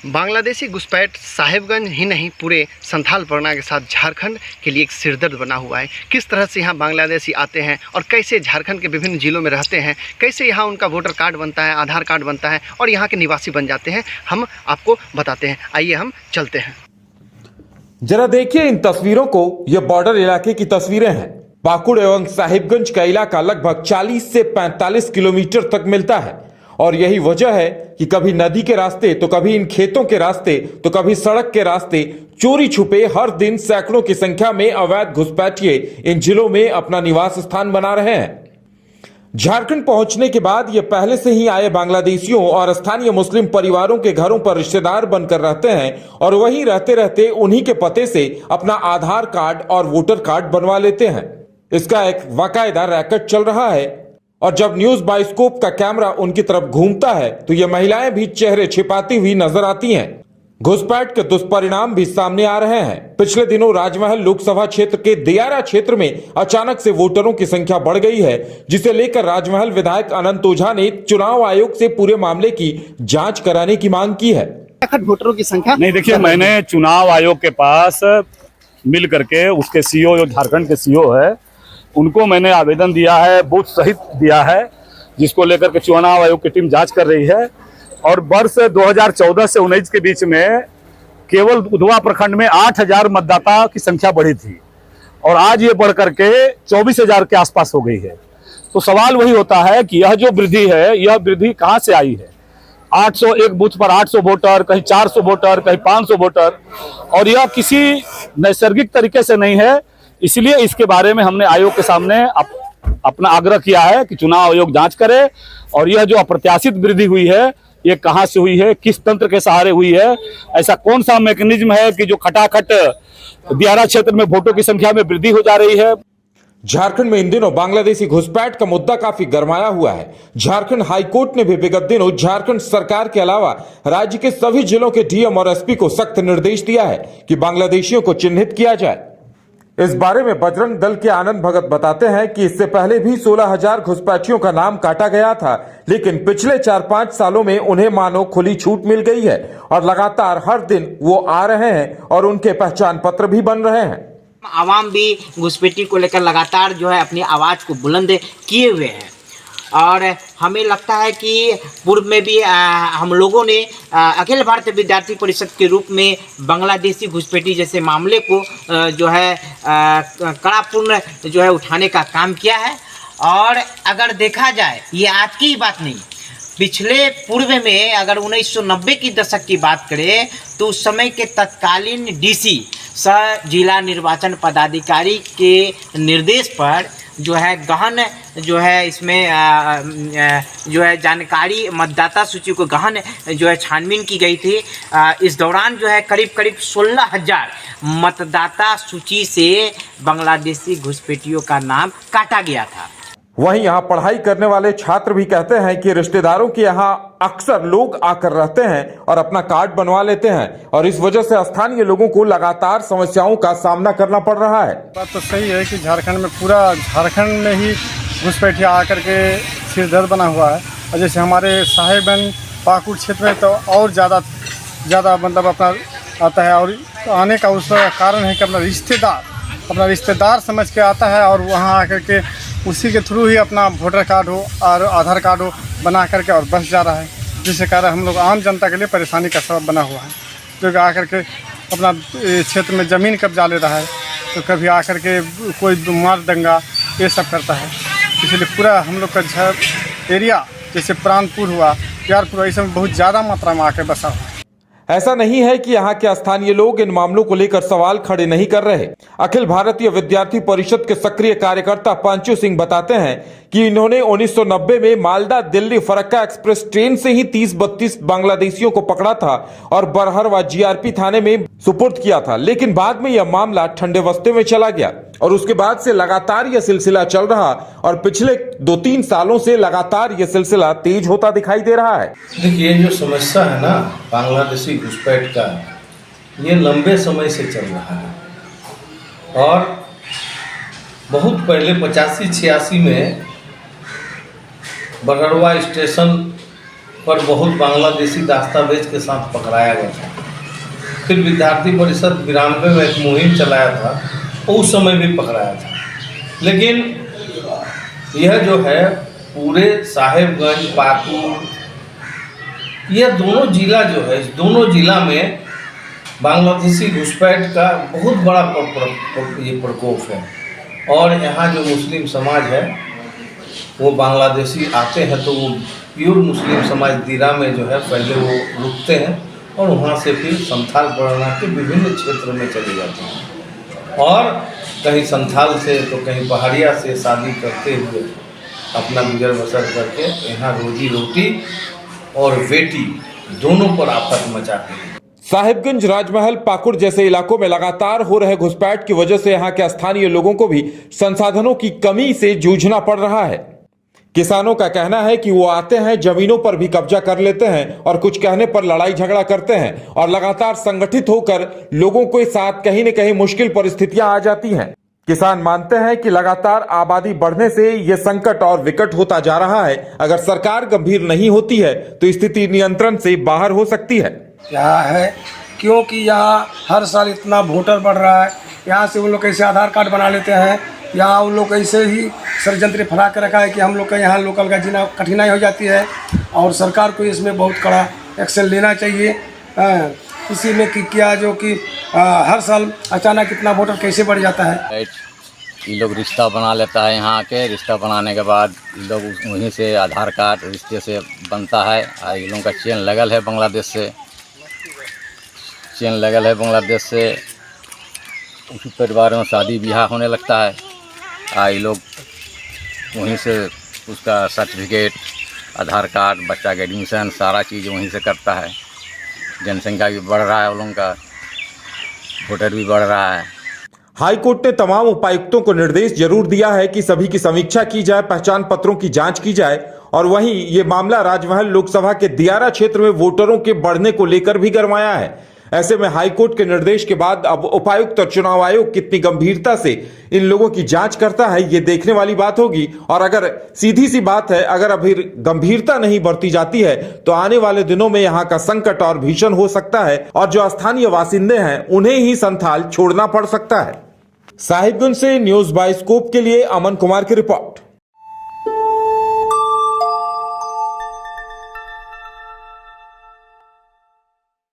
बांग्लादेशी घुसपैठ साहिबगंज ही नहीं पूरे संथाल परगना के साथ झारखंड के लिए एक सिरदर्द बना हुआ है। किस तरह से यहाँ बांग्लादेशी आते हैं और कैसे झारखंड के विभिन्न जिलों में रहते हैं, कैसे यहाँ उनका वोटर कार्ड बनता है, आधार कार्ड बनता है और यहाँ के निवासी बन जाते हैं, हम आपको बताते हैं। आइए हम चलते हैं। जरा देखिए इन तस्वीरों को। ये बॉर्डर इलाके की तस्वीरें हैं। पाकुड़ एवं साहिबगंज का इलाका लगभग 40 से 45 किलोमीटर तक मिलता है और यही वजह है कि कभी नदी के रास्ते तो कभी इन खेतों के रास्ते तो कभी सड़क के रास्ते चोरी छुपे हर दिन सैकड़ों की संख्या में अवैध घुसपैठिए इन जिलों में अपना निवास स्थान बना रहे हैं। झारखंड पहुंचने के बाद ये पहले से ही आए बांग्लादेशियों और स्थानीय मुस्लिम परिवारों के घरों पर रिश्तेदार बनकर रहते हैं और वहीं रहते रहते उन्हीं के पते से अपना आधार कार्ड और वोटर कार्ड बनवा लेते हैं। इसका एक बाकायदा रैकेट चल रहा है और जब न्यूज बाइस्कोप का कैमरा उनकी तरफ घूमता है तो ये महिलाएं भी चेहरे छिपाती हुई नजर आती हैं। घुसपैठ के दुष्परिणाम भी सामने आ रहे हैं। पिछले दिनों राजमहल लोकसभा क्षेत्र के दियारा क्षेत्र में अचानक से वोटरों की संख्या बढ़ गई है, जिसे लेकर राजमहल विधायक अनंत ओझा ने चुनाव आयोग से पूरे मामले की जांच कराने की मांग की है। वोटरों की संख्या नहीं, देखिए, मैंने चुनाव आयोग के पास मिल करके उसके सीओ, जो झारखंड के सीओ है, उनको मैंने आवेदन दिया है, बूथ सहित दिया है, जिसको लेकर के चुनाव आयोग की टीम जांच कर रही है। और वर्ष 2014 से 19 के बीच में केवल उधवा प्रखंड में 8000 मतदाता की संख्या बढ़ी थी और आज ये बढ़ करके 24,000 के आसपास हो गई है। तो सवाल वही होता है कि यह जो वृद्धि है, यह वृद्धि कहाँ से आई है? 800 एक बूथ पर 800 वोटर, कहीं 400 वोटर, कहीं 500 वोटर, और यह किसी नैसर्गिक तरीके से नहीं है। इसलिए इसके बारे में हमने आयोग के सामने अपना आग्रह किया है कि चुनाव आयोग जांच करे और यह जो अप्रत्याशित वृद्धि हुई है, ये कहां से हुई है, किस तंत्र के सहारे हुई है, ऐसा कौन सा मैकेनिज्म है कि जो खटाखट दियारा क्षेत्र में वोटों की संख्या में वृद्धि हो जा रही है। झारखंड में इन दिनों बांग्लादेशी घुसपैठ का मुद्दा काफी गरमाया हुआ है। झारखंड हाईकोर्ट ने भी विगत दिनों झारखंड सरकार के अलावा राज्य के सभी जिलों के डीएम और एसपी को सख्त निर्देश दिया है कि बांग्लादेशियों को चिन्हित किया जाए। इस बारे में बजरंग दल के आनंद भगत बताते हैं कि इससे पहले भी 16,000 घुसपैठियों का नाम काटा गया था, लेकिन पिछले 4-5 सालों में उन्हें मानो खुली छूट मिल गई है और लगातार हर दिन वो आ रहे हैं और उनके पहचान पत्र भी बन रहे हैं। आवाम भी घुसपैठी को लेकर लगातार जो है अपनी आवाज़ को बुलंद किए हुए हैं और हमें लगता है कि पूर्व में भी हम लोगों ने अखिल भारतीय विद्यार्थी परिषद के रूप में बांग्लादेशी घुसपैठी जैसे मामले को जो है कड़ापूर्ण जो है उठाने का काम किया है। और अगर देखा जाए, ये आज की बात नहीं, पिछले पूर्व में अगर 1990 की दशक की बात करें तो उस समय के तत्कालीन डीसी सह जिला निर्वाचन पदाधिकारी के निर्देश पर जो है गहन जो है इसमें जो है जानकारी मतदाता सूची को गहन जो है छानबीन की गई थी। इस दौरान जो है करीब 16,000 मतदाता सूची से बांग्लादेशी घुसपैठियों का नाम काटा गया था। वहीं यहाँ पढ़ाई करने वाले छात्र भी कहते हैं कि रिश्तेदारों के यहाँ अक्सर लोग आकर रहते हैं और अपना कार्ड बनवा लेते हैं और इस वजह से स्थानीय लोगों को लगातार समस्याओं का सामना करना पड़ रहा है। बात तो सही है कि झारखंड में पूरा झारखंड में ही घुसपैठिया आकर के सिरदर्द बना हुआ है। और जैसे हमारे साहिबगंज पाकुड़ क्षेत्र में तो और ज़्यादा मतलब अपना आता है और आने का उसका कारण है कि अपना रिश्तेदार समझ के आता है और वहाँ आकर के उसी के थ्रू ही अपना वोटर कार्ड हो और आधार कार्ड हो बना करके और बस जा रहा है, जिससे कारण हम लोग आम जनता के लिए परेशानी का सबब बना हुआ है। जो आकर के अपना क्षेत्र में ज़मीन कब्जा ले रहा है, तो कभी आकर के कोई मार दंगा ये सब करता है। इसलिए पूरा हम लोग का एरिया जैसे प्राणपुर हुआ, प्यारपुर, इस सब बहुत ज़्यादा मात्रा में आकर बसा हुआ है। ऐसा नहीं है कि यहाँ के स्थानीय लोग इन मामलों को लेकर सवाल खड़े नहीं कर रहे। अखिल भारतीय विद्यार्थी परिषद के सक्रिय कार्यकर्ता पंचू सिंह बताते हैं कि इन्होंने 1990 में मालदा दिल्ली फरक्का एक्सप्रेस ट्रेन से ही 30-32 बांग्लादेशियों को पकड़ा था और बरहर व जीआरपी थाने में सुपुर्द किया था, लेकिन बाद में यह मामला ठंडे बस्ते में चला गया और उसके बाद से लगातार यह सिलसिला चल रहा और पिछले 2-3 सालों से लगातार यह सिलसिला तेज होता दिखाई दे रहा है। देखिए, ये जो समस्या है ना बांग्लादेशी घुसपैठ का, ये लंबे समय से चल रहा है और बहुत पहले 85-86 में बरहरवा स्टेशन पर बहुत बांग्लादेशी दस्तावेज के साथ पकड़ाया गया था। फिर विद्यार्थी परिषद 92 में एक मुहिम चलाया था, उस समय भी पकड़ाया था। लेकिन यह जो है पूरे साहेबगंज, पाकुड़, यह दोनों जिला जो है, इस दोनों जिला में बांग्लादेशी घुसपैठ का बहुत बड़ा ये प्रकोप है। और यहाँ जो मुस्लिम समाज है वो बांग्लादेशी आते हैं तो वो प्योर मुस्लिम समाज दिरा में जो है पहले वो रुकते हैं और वहाँ से फिर संथाल परगना के विभिन्न क्षेत्र में चले जाते हैं और कहीं संथाल से तो कहीं पहाड़िया से शादी करते हुए अपना गुजर बसर करके यहाँ रोजी रोटी और बेटी दोनों पर आफत मचाते हैं। साहिबगंज, राजमहल, पाकुड़ जैसे इलाकों में लगातार हो रहे घुसपैठ की वजह से यहां के स्थानीय लोगों को भी संसाधनों की कमी से जूझना पड़ रहा है। किसानों का कहना है कि वो आते हैं, जमीनों पर भी कब्जा कर लेते हैं और कुछ कहने पर लड़ाई झगड़ा करते हैं और लगातार संगठित होकर लोगों के साथ कहीं न कहीं मुश्किल परिस्थितियां आ जाती हैं। किसान मानते हैं कि लगातार आबादी बढ़ने से ये संकट और विकट होता जा रहा है। अगर सरकार गंभीर नहीं होती है तो स्थिति नियंत्रण से बाहर हो सकती है। क्या है, क्योंकि यहाँ हर साल इतना वोटर बढ़ रहा है। यहाँ से उन लोग कैसे आधार कार्ड बना लेते हैं, यहाँ उन लोग ऐसे ही षड्यंत्र फैला कर रखा है कि हम लोग का यहाँ लोकल का जीना कठिनाई हो जाती है और सरकार को इसमें बहुत कड़ा एक्शन लेना चाहिए। इसी में कि क्या जो कि हर साल अचानक इतना वोटर कैसे बढ़ जाता है। ये लोग रिश्ता बना लेता है, यहाँ के रिश्ता बनाने के बाद लोग वहीं से आधार कार्ड रिश्ते से बनता है। ये लोगों का चेन लगल है बांग्लादेश से, चेन लगल है बांग्लादेश से। उसी परिवार में शादी ब्याह होने लगता है। ये लोग वहीं से उसका सर्टिफिकेट, आधार कार्ड, बच्चा का एडमिशन सारा चीज़ वहीं से करता है। जनसंख्या भी बढ़ रहा है, उन लोगों का वोटर भी बढ़ रहा है। हाईकोर्ट ने तमाम उपायुक्तों को निर्देश जरूर दिया है कि सभी की समीक्षा की जाए, पहचान पत्रों की जांच की जाए और वहीं ये मामला राजमहल लोकसभा के दियारा क्षेत्र में वोटरों के बढ़ने को लेकर भी गरमाया है। ऐसे में हाईकोर्ट के निर्देश के बाद अब उपायुक्त और चुनाव आयोग कितनी गंभीरता से इन लोगों की जांच करता है, ये देखने वाली बात होगी। और अगर सीधी सी बात है, अगर अभी गंभीरता नहीं बरती जाती है तो आने वाले दिनों में यहाँ का संकट और भीषण हो सकता है और जो स्थानीय बासिंदे हैं उन्हें ही संथाल छोड़ना पड़ सकता है। साहिबगंज से न्यूज बाइस्कोप के लिए अमन कुमार की रिपोर्ट।